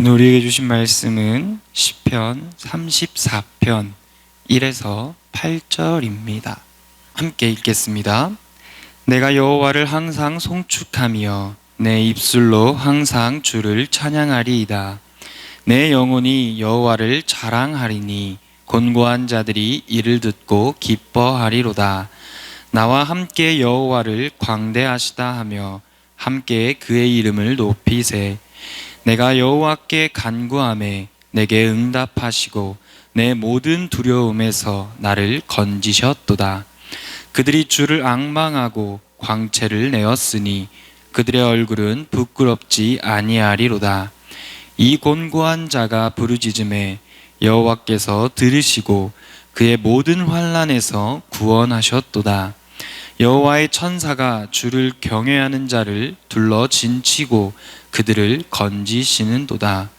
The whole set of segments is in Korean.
오늘 우리에게 주신 말씀은 시편 34편 1에서 8절입니다. 함께 읽겠습니다. 내가 여호와를 항상 송축하며 내 입술로 항상 주를 찬양하리이다. 내 영혼이 여호와를 자랑하리니 곤고한 자들이 이를 듣고 기뻐하리로다. 나와 함께 여호와를 광대하시다 하며 함께 그의 이름을 높이세. 내가 여호와께 간구하매 내게 응답하시고 내 모든 두려움에서 나를 건지셨도다. 그들이 주를 앙망하고 광채를 내었으니 그들의 얼굴은 부끄럽지 아니하리로다. 이 곤고한 자가 부르짖음에 여호와께서 들으시고 그의 모든 환난에서 구원하셨도다. 여호와의 천사가 주를 경외하는 자를 둘러 진치고 그들을 건지시는도다.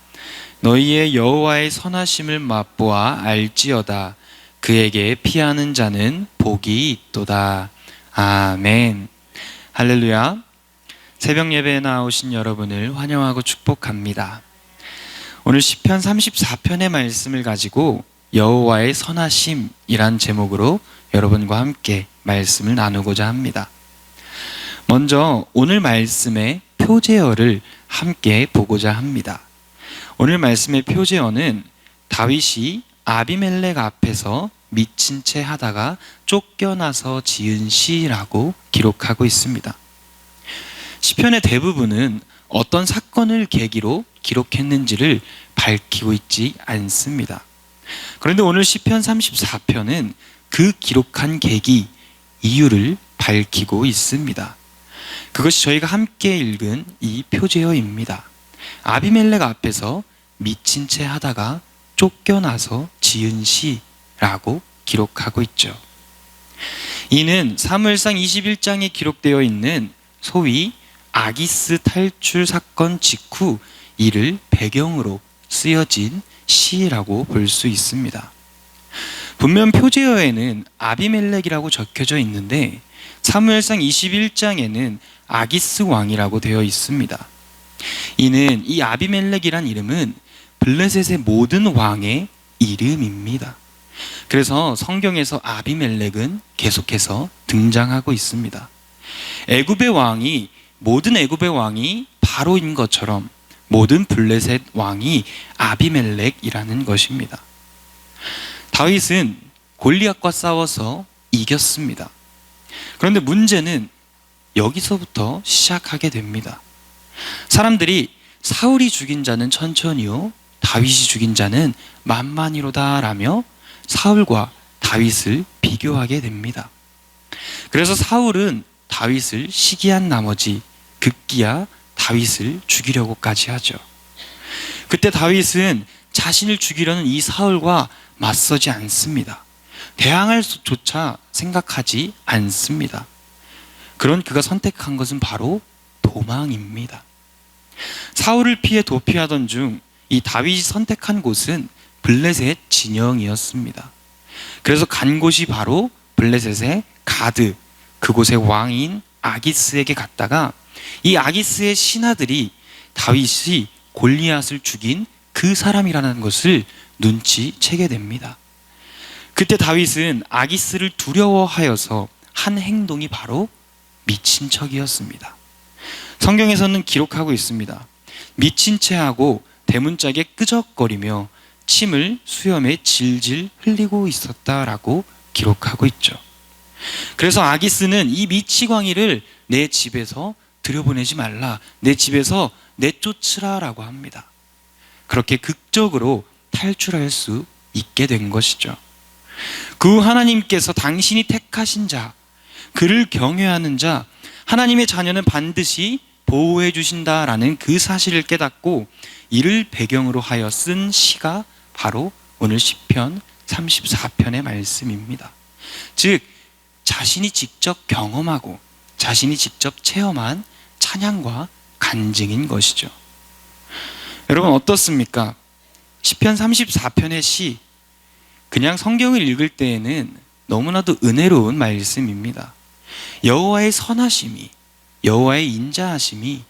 너희의 여호와의 선하심을 맛보아 알지어다. 그에게 피하는 자는 복이 있도다. 아멘. 할렐루야. 새벽 예배에 나오신 여러분을 환영하고 축복합니다. 오늘 시편 34편의 말씀을 가지고 여호와의 선하심이란 제목으로 여러분과 함께 말씀을 나누고자 합니다. 먼저 오늘 말씀의 표제어를 함께 보고자 합니다. 오늘 말씀의 표제어는 다윗이 아비멜렉 앞에서 미친 채 하다가 쫓겨나서 지은 시라고 기록하고 있습니다. 시편의 대부분은 어떤 사건을 계기로 기록했는지를 밝히고 있지 않습니다. 그런데 오늘 시편 34편은 그 기록한 계기, 이유를 밝히고 있습니다. 그것이 저희가 함께 읽은 이 표제어입니다. 아비멜렉 앞에서 미친 채 하다가 쫓겨나서 지은 시라고 기록하고 있죠. 이는 사무엘상 21장에 기록되어 있는 소위 아기스 탈출 사건 직후 이를 배경으로 쓰여진 시라고 볼 수 있습니다. 분명 표제어에는 아비멜렉이라고 적혀져 있는데 사무엘상 21장에는 아기스 왕이라고 되어 있습니다. 이는 이 아비멜렉이란 이름은 블레셋의 모든 왕의 이름입니다. 그래서 성경에서 아비멜렉은 계속해서 등장하고 있습니다. 모든 애굽의 왕이 바로인 것처럼 모든 블레셋 왕이 아비멜렉이라는 것입니다. 다윗은 골리앗과 싸워서 이겼습니다. 그런데 문제는 여기서부터 시작하게 됩니다. 사람들이 사울이 죽인 자는 천천히요 다윗이 죽인 자는 만만히로다 라며 사울과 다윗을 비교하게 됩니다. 그래서 사울은 다윗을 시기한 나머지 급기야 다윗을 죽이려고까지 하죠. 그때 다윗은 자신을 죽이려는 이 사울과 맞서지 않습니다. 대항할 조차 생각하지 않습니다. 그런 그가 선택한 것은 바로 도망입니다. 사울을 피해 도피하던 중 이 다윗이 선택한 곳은 블레셋 진영이었습니다. 그래서 간 곳이 바로 블레셋의 가드, 그곳의 왕인 아기스에게 갔다가 이 아기스의 신하들이 다윗이 골리앗을 죽인 그 사람이라는 것을 눈치채게 됩니다. 그때 다윗은 아기스를 두려워하여서 한 행동이 바로 미친 척이었습니다. 성경에서는 기록하고 있습니다. 미친 채 하고 대문짝에 끄적거리며 침을 수염에 질질 흘리고 있었다라고 기록하고 있죠. 그래서 아기스는 이 미치광이를 내 집에서 들여보내지 말라, 내 집에서 내쫓으라라고 합니다. 그렇게 극적으로 탈출할 수 있게 된 것이죠. 그 하나님께서 당신이 택하신 자, 그를 경외하는 자, 하나님의 자녀는 반드시 보호해 주신다라는 그 사실을 깨닫고 이를 배경으로 하여 쓴 시가 바로 오늘 시편 34편의 말씀입니다. 즉 자신이 직접 경험하고 자신이 직접 체험한 찬양과 간증인 것이죠. 여러분 어떻습니까? 시편 34편의 시, 그냥 성경을 읽을 때에는 너무나도 은혜로운 말씀입니다. 여호와의 선하심이, 여호와의 인자하심이,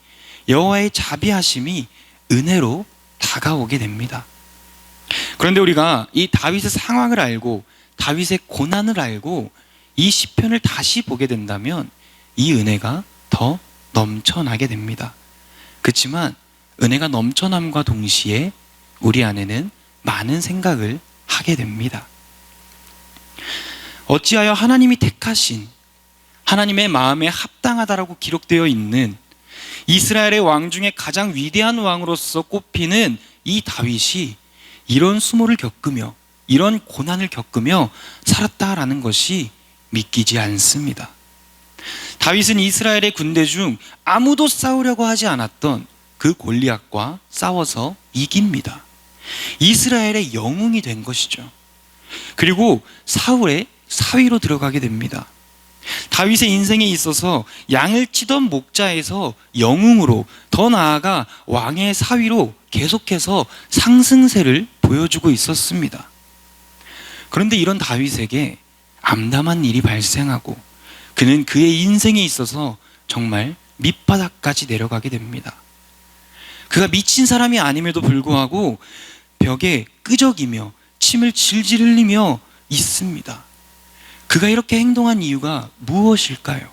여호와의 자비하심이 은혜로 다가오게 됩니다. 그런데 우리가 이 다윗의 상황을 알고 다윗의 고난을 알고 이 시편을 다시 보게 된다면 이 은혜가 더 넘쳐나게 됩니다. 그렇지만 은혜가 넘쳐남과 동시에 우리 안에는 많은 생각을 하게 됩니다. 어찌하여 하나님이 택하신 하나님의 마음에 합당하다라고 기록되어 있는 이스라엘의 왕 중에 가장 위대한 왕으로서 꼽히는 이 다윗이 이런 수모를 겪으며 이런 고난을 겪으며 살았다라는 것이 믿기지 않습니다. 다윗은 이스라엘의 군대 중 아무도 싸우려고 하지 않았던 그 골리앗과 싸워서 이깁니다. 이스라엘의 영웅이 된 것이죠. 그리고 사울의 사위로 들어가게 됩니다. 다윗의 인생에 있어서 양을 치던 목자에서 영웅으로, 더 나아가 왕의 사위로 계속해서 상승세를 보여주고 있었습니다. 그런데 이런 다윗에게 암담한 일이 발생하고 그는 그의 인생에 있어서 정말 밑바닥까지 내려가게 됩니다. 그가 미친 사람이 아님에도 불구하고 벽에 끄적이며 침을 질질 흘리며 있습니다. 그가 이렇게 행동한 이유가 무엇일까요?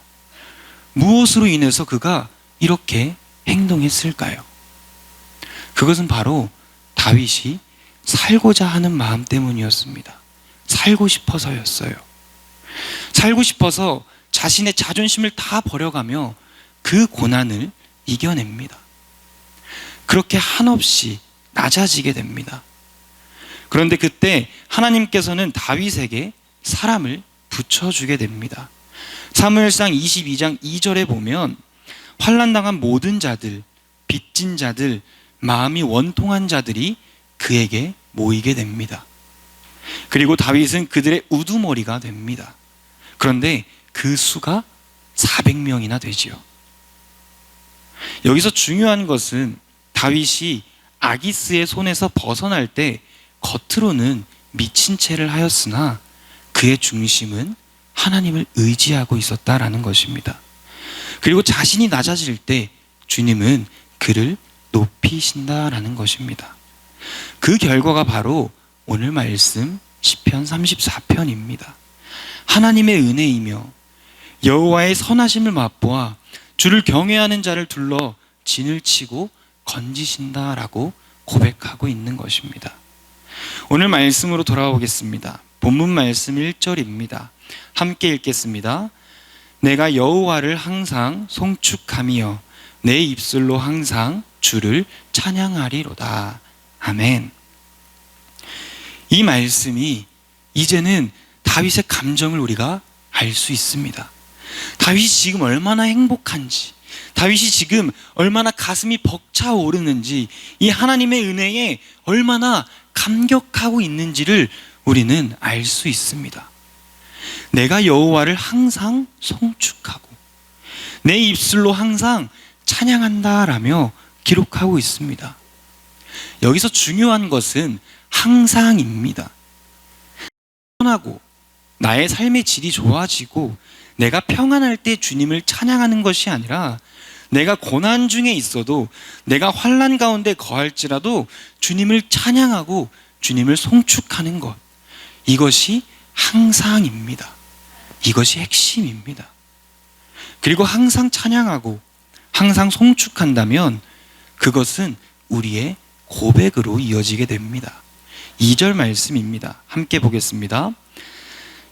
무엇으로 인해서 그가 이렇게 행동했을까요? 그것은 바로 다윗이 살고자 하는 마음 때문이었습니다. 살고 싶어서였어요. 살고 싶어서 자신의 자존심을 다 버려가며 그 고난을 이겨냅니다. 그렇게 한없이 낮아지게 됩니다. 그런데 그때 하나님께서는 다윗에게 사람을 붙여주게 됩니다. 사무엘상 22장 2절에 보면 환난당한 모든 자들, 빚진 자들, 마음이 원통한 자들이 그에게 모이게 됩니다. 그리고 다윗은 그들의 우두머리가 됩니다. 그런데 그 수가 400명이나 되지요. 여기서 중요한 것은 다윗이 아기스의 손에서 벗어날 때 겉으로는 미친 채를 하였으나 그의 중심은 하나님을 의지하고 있었다라는 것입니다. 그리고 자신이 낮아질 때 주님은 그를 높이신다라는 것입니다. 그 결과가 바로 오늘 말씀 시편 34편입니다. 하나님의 은혜이며 여호와의 선하심을 맛보아 주를 경외하는 자를 둘러 진을 치고 건지신다라고 고백하고 있는 것입니다. 오늘 말씀으로 돌아오겠습니다. 본문 말씀 1절입니다. 함께 읽겠습니다. 내가 여호와를 항상 송축하며 내 입술로 항상 주를 찬양하리로다. 아멘. 이 말씀이 이제는 다윗의 감정을 우리가 알 수 있습니다. 다윗이 지금 얼마나 행복한지, 다윗이 지금 얼마나 가슴이 벅차오르는지, 이 하나님의 은혜에 얼마나 감격하고 있는지를 우리는 알 수 있습니다. 내가 여호와를 항상 송축하고 내 입술로 항상 찬양한다라며 기록하고 있습니다. 여기서 중요한 것은 항상입니다. 편하고 나의 삶의 질이 좋아지고 내가 평안할 때 주님을 찬양하는 것이 아니라 내가 고난 중에 있어도 내가 환난 가운데 거할지라도 주님을 찬양하고 주님을 송축하는 것, 이것이 항상입니다. 이것이 핵심입니다. 그리고 항상 찬양하고 항상 송축한다면 그것은 우리의 고백으로 이어지게 됩니다. 2절 말씀입니다. 함께 보겠습니다.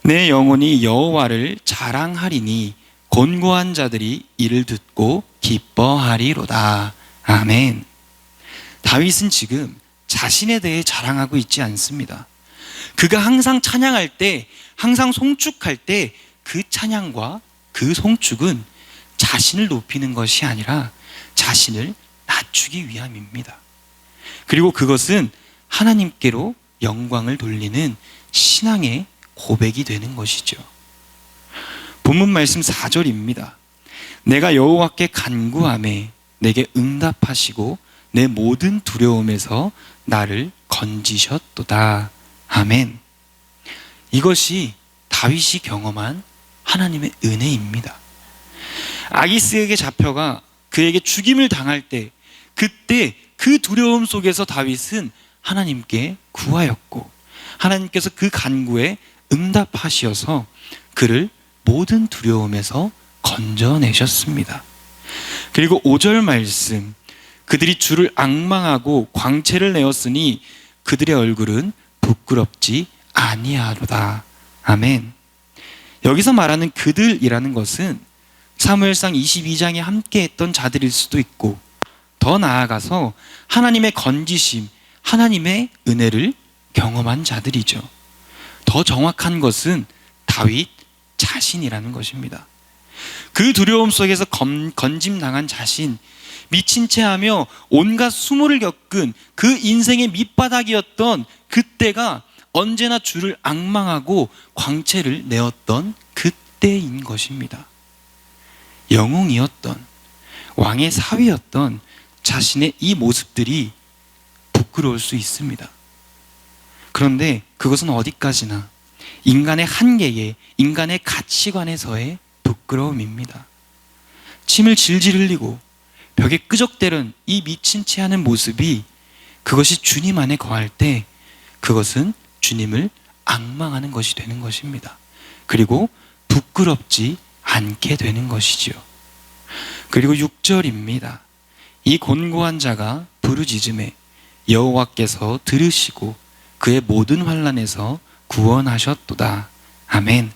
내 영혼이 여호와를 자랑하리니 곤고한 자들이 이를 듣고 기뻐하리로다. 아멘. 다윗은 지금 자신에 대해 자랑하고 있지 않습니다. 그가 항상 찬양할 때, 항상 송축할 때 그 찬양과 그 송축은 자신을 높이는 것이 아니라 자신을 낮추기 위함입니다. 그리고 그것은 하나님께로 영광을 돌리는 신앙의 고백이 되는 것이죠. 본문 말씀 4절입니다. 내가 여호와께 간구하매 내게 응답하시고 내 모든 두려움에서 나를 건지셨도다. 아멘. 이것이 다윗이 경험한 하나님의 은혜입니다. 아기스에게 잡혀가 그에게 죽임을 당할 때, 그때 그 두려움 속에서 다윗은 하나님께 구하였고 하나님께서 그 간구에 응답하시어서 그를 모든 두려움에서 건져내셨습니다. 그리고 5절 말씀, 그들이 주를 앙망하고 광채를 내었으니 그들의 얼굴은 부끄럽지 아니하로다. 아멘. 여기서 말하는 그들이라는 것은 사무엘상 22장에 함께 했던 자들일 수도 있고 더 나아가서 하나님의 건지심, 하나님의 은혜를 경험한 자들이죠. 더 정확한 것은 다윗 자신이라는 것입니다. 그 두려움 속에서 건짐당한 자신, 미친 채 하며 온갖 수모를 겪은 그 인생의 밑바닥이었던 그때가 언제나 주를 앙망하고 광채를 내었던 그때인 것입니다. 영웅이었던, 왕의 사위였던 자신의 이 모습들이 부끄러울 수 있습니다. 그런데 그것은 어디까지나 인간의 한계에, 인간의 가치관에서의 부끄러움입니다. 침을 질질 흘리고 벽에 끄적대는 이 미친 채 하는 모습이, 그것이 주님 안에 거할 때 그것은 주님을 앙망하는 것이 되는 것입니다. 그리고 부끄럽지 않게 되는 것이지요. 그리고 6절입니다. 이 곤고한 자가 부르짖음에 여호와께서 들으시고 그의 모든 환난에서 구원하셨도다. 아멘.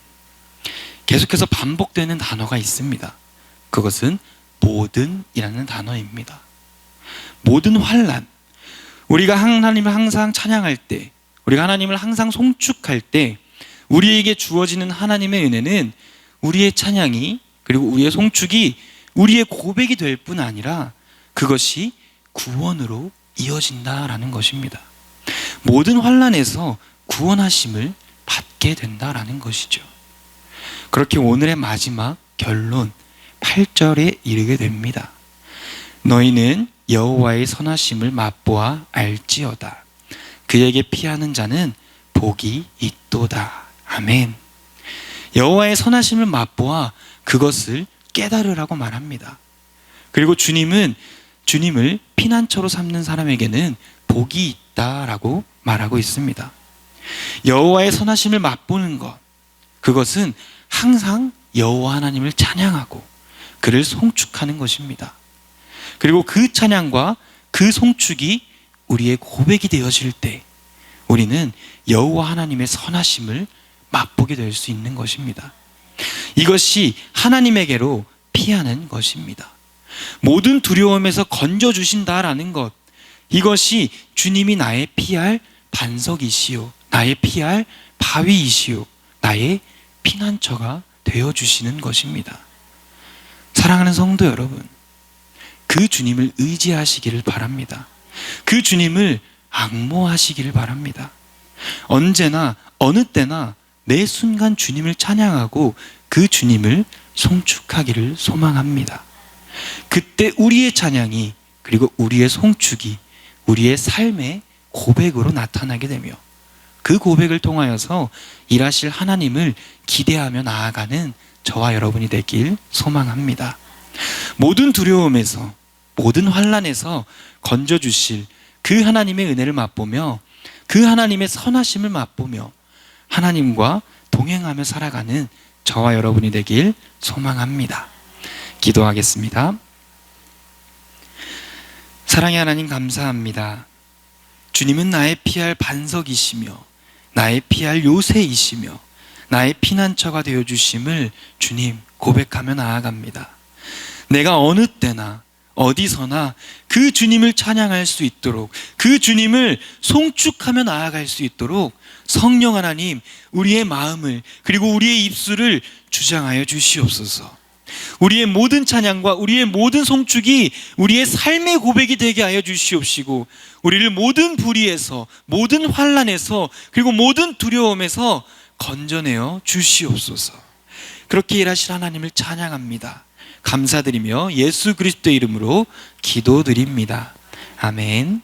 계속해서 반복되는 단어가 있습니다. 그것은 모든이라는 단어입니다. 모든 환난, 우리가 하나님을 항상 찬양할 때, 우리가 하나님을 항상 송축할 때 우리에게 주어지는 하나님의 은혜는 우리의 찬양이, 그리고 우리의 송축이 우리의 고백이 될 뿐 아니라 그것이 구원으로 이어진다라는 것입니다. 모든 환난에서 구원하심을 받게 된다라는 것이죠. 그렇게 오늘의 마지막 결론 8절에 이르게 됩니다. 너희는 여호와의 선하심을 맛보아 알지어다. 그에게 피하는 자는 복이 있도다. 아멘. 여호와의 선하심을 맛보아 그것을 깨달으라고 말합니다. 그리고 주님은 주님을 피난처로 삼는 사람에게는 복이 있다라고 말하고 있습니다. 여호와의 선하심을 맛보는 것, 그것은 항상 여호와 하나님을 찬양하고 그를 송축하는 것입니다. 그리고 그 찬양과 그 송축이 우리의 고백이 되어질 때 우리는 여호와 하나님의 선하심을 맛보게 될 수 있는 것입니다. 이것이 하나님에게로 피하는 것입니다. 모든 두려움에서 건져주신다라는 것, 이것이 주님이 나의 피할 반석이시오, 나의 피할 바위이시오, 나의 피난처가 되어주시는 것입니다. 사랑하는 성도 여러분, 그 주님을 의지하시기를 바랍니다. 그 주님을 앙모하시기를 바랍니다. 언제나 어느 때나 매 순간 주님을 찬양하고 그 주님을 송축하기를 소망합니다. 그때 우리의 찬양이, 그리고 우리의 송축이 우리의 삶의 고백으로 나타나게 되며 그 고백을 통하여서 일하실 하나님을 기대하며 나아가는 저와 여러분이 되길 소망합니다. 모든 두려움에서, 모든 환난에서 건져주실 그 하나님의 은혜를 맛보며 그 하나님의 선하심을 맛보며 하나님과 동행하며 살아가는 저와 여러분이 되길 소망합니다. 기도하겠습니다. 사랑의 하나님, 감사합니다. 주님은 나의 피할 반석이시며 나의 피할 요새이시며 나의 피난처가 되어주심을 주님 고백하며 나아갑니다. 내가 어느 때나 어디서나 그 주님을 찬양할 수 있도록, 그 주님을 송축하며 나아갈 수 있도록 성령 하나님, 우리의 마음을, 그리고 우리의 입술을 주장하여 주시옵소서. 우리의 모든 찬양과 우리의 모든 송축이 우리의 삶의 고백이 되게 하여 주시옵시고, 우리를 모든 불의에서, 모든 환난에서, 그리고 모든 두려움에서 건져내어 주시옵소서. 그렇게 일하실 하나님을 찬양합니다. 감사드리며 예수 그리스도의 이름으로 기도드립니다. 아멘.